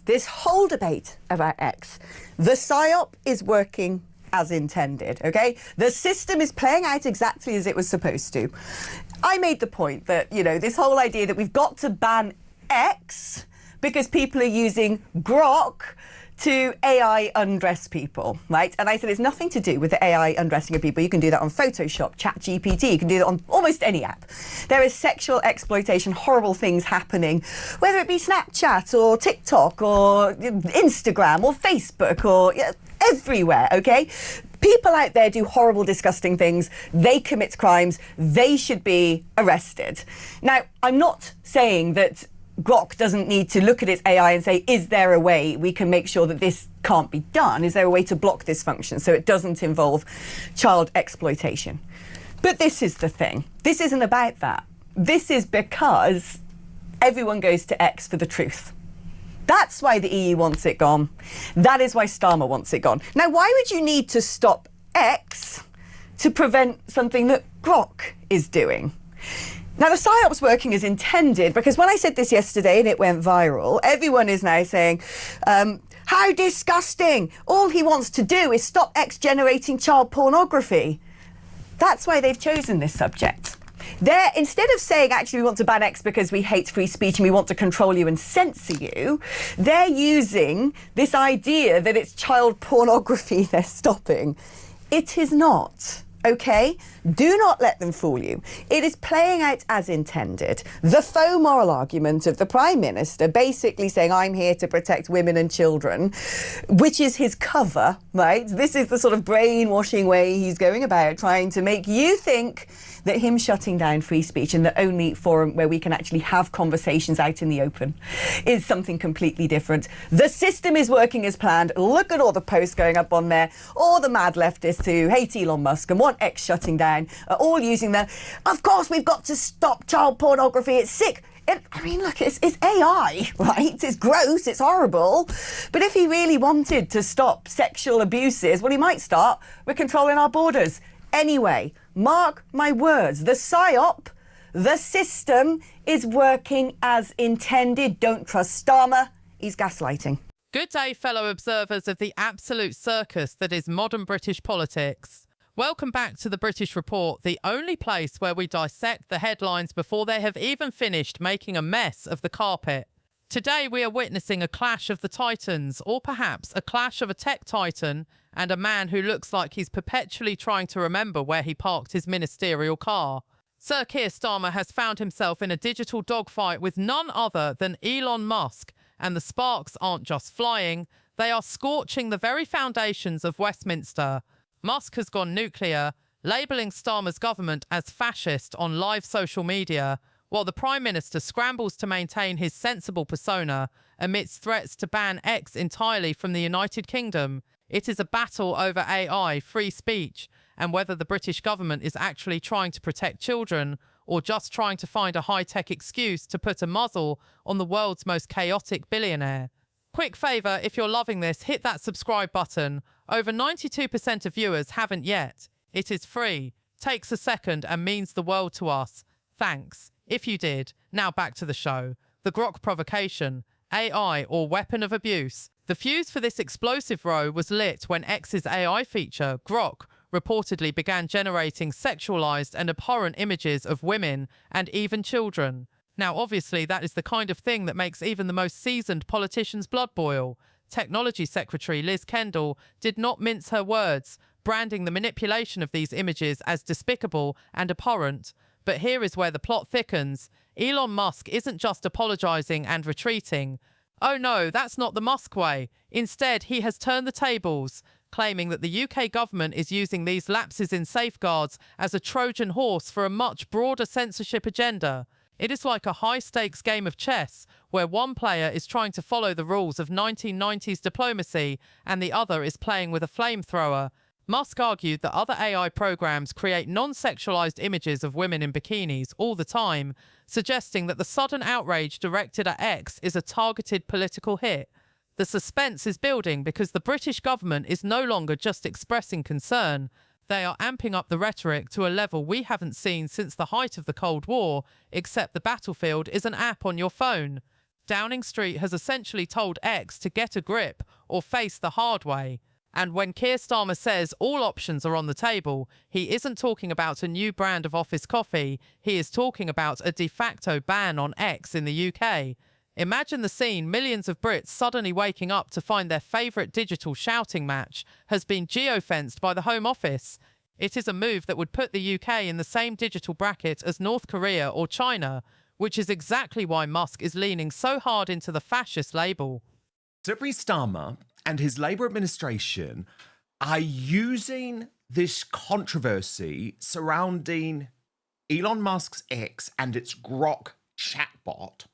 This whole debate about X, the PSYOP is working as intended, okay? The system is playing out exactly as it was supposed to. I made the point that, you know, this whole idea that we've got to ban X because people are using Grok to AI undress people, right? And I said it's nothing to do with the AI undressing of people. You can do that on Photoshop, ChatGPT, you can do that on almost any app. There is sexual exploitation, horrible things happening, whether it be Snapchat or TikTok or Instagram or Facebook or everywhere, okay? People out there do horrible, disgusting things. They commit crimes. They should be arrested. Now, I'm not saying that Grok doesn't need to look at its AI and say, is there a way we can make sure that this can't be done? Is there a way to block this function so it doesn't involve child exploitation? But this is the thing. This isn't about that. This is because everyone goes to X for the truth. That's why the EU wants it gone. That is why Starmer wants it gone. Now, why would you need to stop X to prevent something that Grok is doing? Now, the PSYOP's working as intended, because when I said this yesterday and it went viral, everyone is now saying, how disgusting. All he wants to do is stop X generating child pornography. That's why they've chosen this subject. Instead of saying, actually, we want to ban X because we hate free speech and we want to control you and censor you, they're using this idea that it's child pornography they're stopping. It is not. Okay? Do not let them fool you. It is playing out as intended. The faux moral argument of the Prime Minister basically saying, I'm here to protect women and children, which is his cover, right? This is the sort of brainwashing way he's going about, trying to make you think that him shutting down free speech and the only forum where we can actually have conversations out in the open is something completely different. The system is working as planned. Look at all the posts going up on there. All the mad leftists who hate Elon Musk and want X shutting down are all using of course we've got to stop child pornography, it's sick. I mean, look, it's AI, right? It's gross, it's horrible. But if he really wanted to stop sexual abuses, well, he might start with controlling our borders. Anyway, mark my words, the PSYOP, the system is working as intended. Don't trust Starmer, he's gaslighting. Good day, fellow observers of the absolute circus that is modern British politics. Welcome back to the British Report, the only place where we dissect the headlines before they have even finished making a mess of the carpet. Today we are witnessing a clash of the titans, or perhaps a clash of a tech titan and a man who looks like he's perpetually trying to remember where he parked his ministerial car. Sir Keir Starmer has found himself in a digital dogfight with none other than Elon Musk, and the sparks aren't just flying, they are scorching the very foundations of Westminster. Musk has gone nuclear, labelling Starmer's government as fascist on live social media, while the Prime Minister scrambles to maintain his sensible persona amidst threats to ban X entirely from the United Kingdom. It is a battle over AI, free speech, and whether the British government is actually trying to protect children or just trying to find a high-tech excuse to put a muzzle on the world's most chaotic billionaire. Quick favour, if you're loving this, hit that subscribe button. Over 92% of viewers haven't yet. It is free, takes a second and means the world to us. Thanks. If you did. Now back to the show. The Grok provocation, AI or weapon of abuse. The fuse for this explosive row was lit when X's AI feature, Grok, reportedly began generating sexualized and abhorrent images of women and even children. Now, obviously, that is the kind of thing that makes even the most seasoned politician's blood boil. Technology Secretary Liz Kendall did not mince her words, branding the manipulation of these images as despicable and abhorrent. But here is where the plot thickens. Elon Musk isn't just apologising and retreating. Oh no, that's not the Musk way. Instead, he has turned the tables, claiming that the UK government is using these lapses in safeguards as a Trojan horse for a much broader censorship agenda. It is like a high-stakes game of chess, where one player is trying to follow the rules of 1990s diplomacy and the other is playing with a flamethrower. Musk argued that other AI programs create non-sexualized images of women in bikinis all the time, suggesting that the sudden outrage directed at X is a targeted political hit. The suspense is building because the British government is no longer just expressing concern. They are amping up the rhetoric to a level we haven't seen since the height of the Cold War, except the battlefield is an app on your phone. Downing Street has essentially told X to get a grip or face the hard way. And when Keir Starmer says all options are on the table, he isn't talking about a new brand of office coffee, he is talking about a de facto ban on X in the UK. Imagine the scene, millions of Brits suddenly waking up to find their favourite digital shouting match has been geofenced by the Home Office. It is a move that would put the UK in the same digital bracket as North Korea or China, which is exactly why Musk is leaning so hard into the fascist label. Keir Starmer and his Labour administration are using this controversy surrounding Elon Musk's X and its Grok chatbot,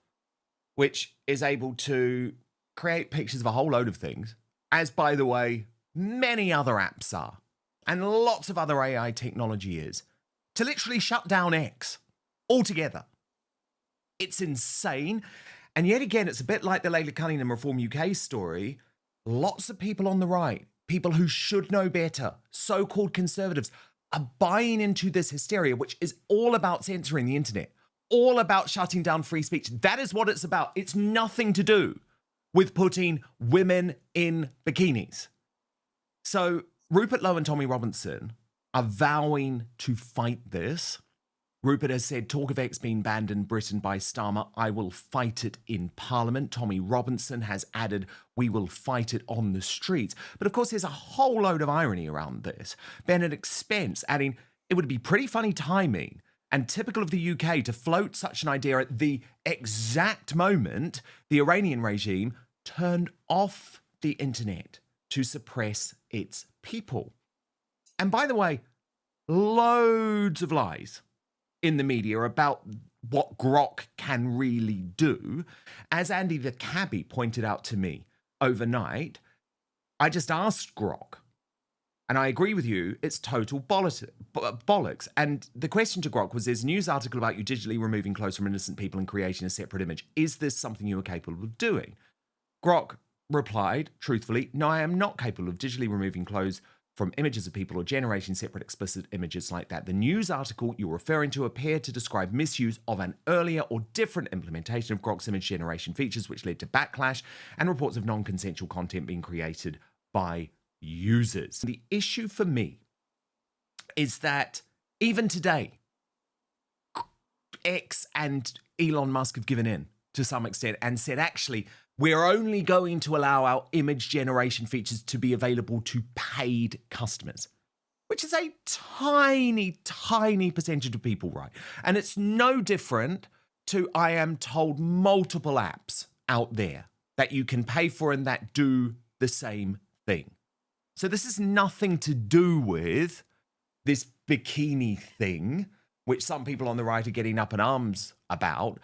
which is able to create pictures of a whole load of things, as, by the way, many other apps are, and lots of other AI technology is, to literally shut down X altogether. It's insane. And yet again, it's a bit like the Layla Cunningham Reform UK story. Lots of people on the right, people who should know better, so-called conservatives, are buying into this hysteria, which is all about censoring the internet, all about shutting down free speech. That is what it's about. It's nothing to do with putting women in bikinis. So Rupert Lowe and Tommy Robinson are vowing to fight this. Rupert has said, talk of X being banned in Britain by Starmer, I will fight it in Parliament. Tommy Robinson has added, we will fight it on the streets. But of course, there's a whole load of irony around this. Benedict Spence adding, it would be pretty funny timing and typical of the UK to float such an idea at the exact moment the Iranian regime turned off the internet to suppress its people. And by the way, loads of lies in the media about what Grok can really do. As Andy the cabbie pointed out to me overnight, I just asked Grok, and I agree with you, it's total bollocks. And the question to Grok was, there's a news article about you digitally removing clothes from innocent people and creating a separate image. Is this something you are capable of doing? Grok replied, truthfully, no, I am not capable of digitally removing clothes from images of people or generating separate explicit images like that. The news article you're referring to appeared to describe misuse of an earlier or different implementation of Grok's image generation features, which led to backlash and reports of non-consensual content being created by users. The issue for me is that even today, X and Elon Musk have given in to some extent and said, actually, we're only going to allow our image generation features to be available to paid customers, which is a tiny, tiny percentage of people, right? And it's no different to, I am told, multiple apps out there that you can pay for and that do the same thing. So this is nothing to do with this bikini thing, which some people on the right are getting up in arms about.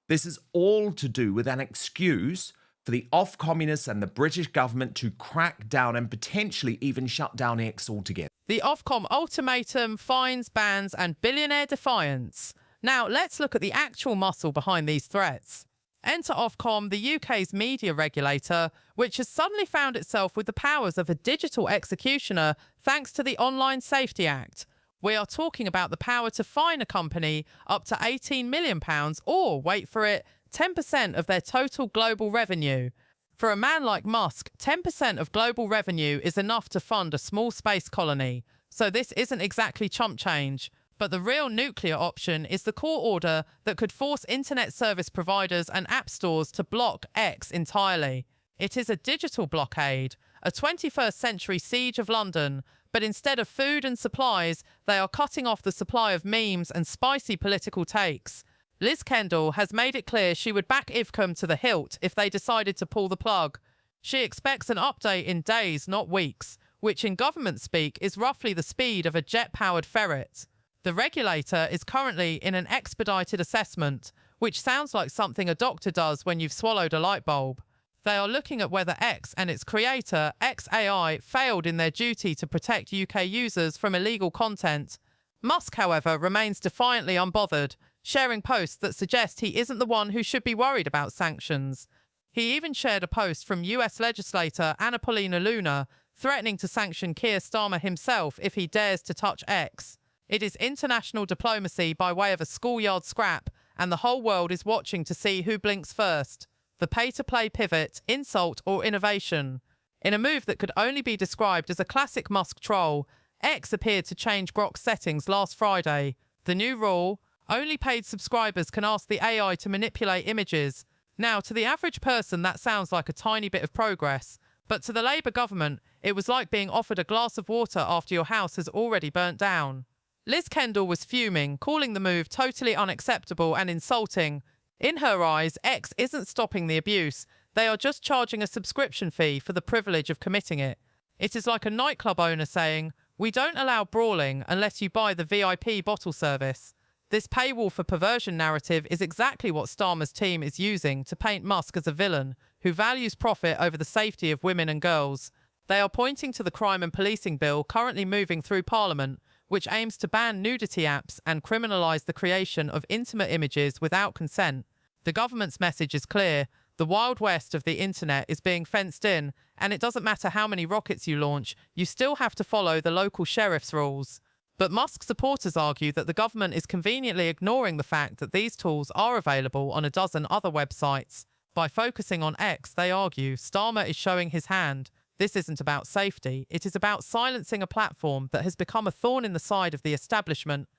This is all to do with an excuse for the off-communists and the British government to crack down and potentially even shut down X altogether. The Ofcom ultimatum, fines, bans and billionaire defiance. Now let's look at the actual muscle behind these threats. Enter Ofcom, the UK's media regulator, which has suddenly found itself with the powers of a digital executioner thanks to the Online Safety Act. We are talking about the power to fine a company up to £18 million or, wait for it, 10% of their total global revenue. For a man like Musk, 10% of global revenue is enough to fund a small space colony. So this isn't exactly chump change. But the real nuclear option is the court order that could force internet service providers and app stores to block X entirely. It is a digital blockade, a 21st century siege of London, but instead of food and supplies, they are cutting off the supply of memes and spicy political takes. Liz Kendall has made it clear she would back IFCOM to the hilt if they decided to pull the plug. She expects an update in days, not weeks, which in government speak is roughly the speed of a jet-powered ferret. The regulator is currently in an expedited assessment, which sounds like something a doctor does when you've swallowed a light bulb. They are looking at whether X and its creator, XAI, failed in their duty to protect UK users from illegal content. Musk, however, remains defiantly unbothered, sharing posts that suggest he isn't the one who should be worried about sanctions. He even shared a post from US legislator Anna Paulina Luna, threatening to sanction Keir Starmer himself if he dares to touch X. It is international diplomacy by way of a schoolyard scrap, and the whole world is watching to see who blinks first. the pay-to-play pivot, insult or innovation. In a move that could only be described as a classic Musk troll, X appeared to change Grok's settings last Friday. The new rule: only paid subscribers can ask the AI to manipulate images. Now, to the average person, that sounds like a tiny bit of progress, but to the Labour government, it was like being offered a glass of water after your house has already burnt down. Liz Kendall was fuming, calling the move totally unacceptable and insulting. In her eyes, X isn't stopping the abuse. They are just charging a subscription fee for the privilege of committing it. It is like a nightclub owner saying, "We don't allow brawling unless you buy the VIP bottle service." This paywall for perversion narrative is exactly what Starmer's team is using to paint Musk as a villain who values profit over the safety of women and girls. They are pointing to the crime and policing bill currently moving through Parliament, which aims to ban nudity apps and criminalise the creation of intimate images without consent. The government's message is clear: the Wild West of the internet is being fenced in, and it doesn't matter how many rockets you launch, you still have to follow the local sheriff's rules. But Musk supporters argue that the government is conveniently ignoring the fact that these tools are available on a dozen other websites. By focusing on X, they argue, Starmer is showing his hand. This isn't about safety, it is about silencing a platform that has become a thorn in the side of the establishment.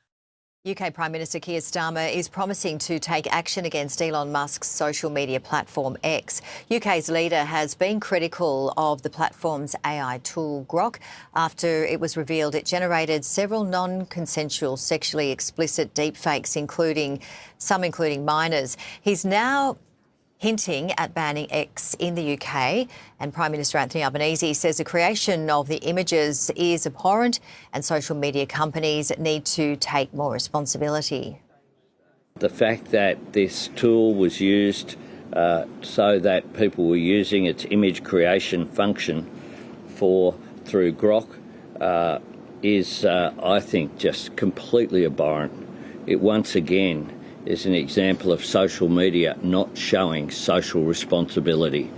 UK Prime Minister Keir Starmer is promising to take action against Elon Musk's social media platform X. UK's leader has been critical of the platform's AI tool Grok after it was revealed it generated several non-consensual sexually explicit deepfakes, including minors. He's now hinting at banning X in the UK, and Prime Minister Anthony Albanese says the creation of the images is abhorrent and social media companies need to take more responsibility. The fact that this tool was used so that people were using its image creation function through Grok is, I think, just completely abhorrent. It once again is an example of social media not showing social responsibility.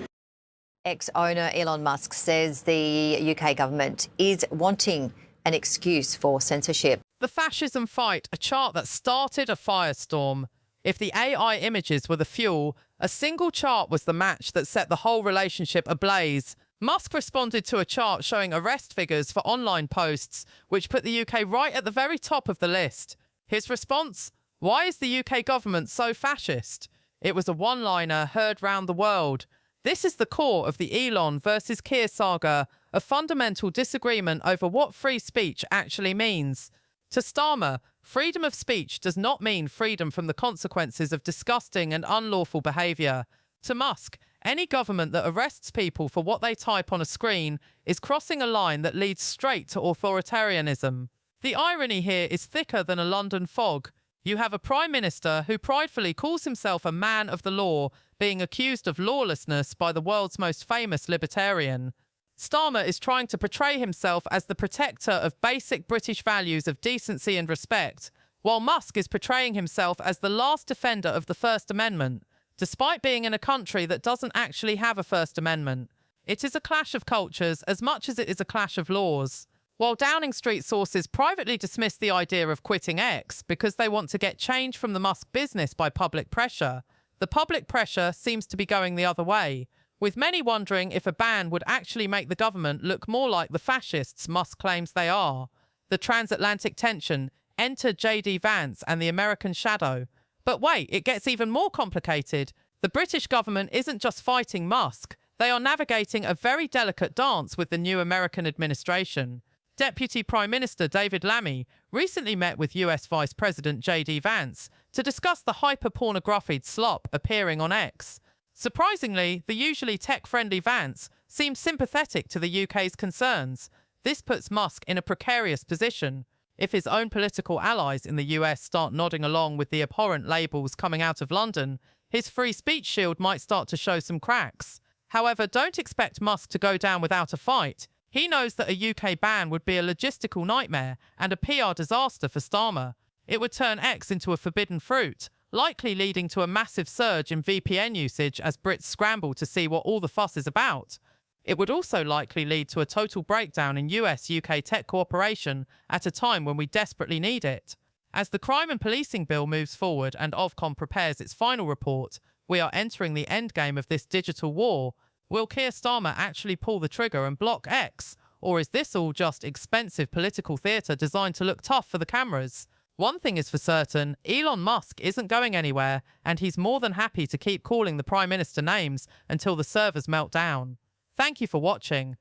Ex-owner Elon Musk says the UK government is wanting an excuse for censorship. The fascism fight, a chart that started a firestorm. If the AI images were the fuel, a single chart was the match that set the whole relationship ablaze. Musk responded to a chart showing arrest figures for online posts, which put the UK right at the very top of the list. His response: why is the UK government so fascist? It was a one-liner heard round the world. This is the core of the Elon versus Keir saga, a fundamental disagreement over what free speech actually means. To Starmer, freedom of speech does not mean freedom from the consequences of disgusting and unlawful behaviour. To Musk, any government that arrests people for what they type on a screen is crossing a line that leads straight to authoritarianism. The irony here is thicker than a London fog. You have a Prime Minister who pridefully calls himself a man of the law, being accused of lawlessness by the world's most famous libertarian. Starmer is trying to portray himself as the protector of basic British values of decency and respect, while Musk is portraying himself as the last defender of the First Amendment, despite being in a country that doesn't actually have a First Amendment. It is a clash of cultures as much as it is a clash of laws. While Downing Street sources privately dismiss the idea of quitting X because they want to get change from the Musk business by public pressure, the public pressure seems to be going the other way, with many wondering if a ban would actually make the government look more like the fascists Musk claims they are. The transatlantic tension: enter JD Vance and the American shadow. But wait, it gets even more complicated. The British government isn't just fighting Musk, they are navigating a very delicate dance with the new American administration. Deputy Prime Minister David Lammy recently met with US Vice President JD Vance to discuss the hyper-pornographied slop appearing on X. Surprisingly, the usually tech-friendly Vance seems sympathetic to the UK's concerns. This puts Musk in a precarious position. If his own political allies in the US start nodding along with the abhorrent labels coming out of London, his free speech shield might start to show some cracks. However, don't expect Musk to go down without a fight. He knows that a UK ban would be a logistical nightmare and a PR disaster for Starmer. It would turn X into a forbidden fruit, likely leading to a massive surge in VPN usage as Brits scramble to see what all the fuss is about. It would also likely lead to a total breakdown in US-UK tech cooperation at a time when we desperately need it. As the crime and policing bill moves forward and Ofcom prepares its final report, We are entering the endgame of this digital war. Will Keir Starmer actually pull the trigger and block X? Or is this all just expensive political theatre designed to look tough for the cameras? One thing is for certain, Elon Musk isn't going anywhere, and he's more than happy to keep calling the Prime Minister names until the servers melt down. Thank you for watching.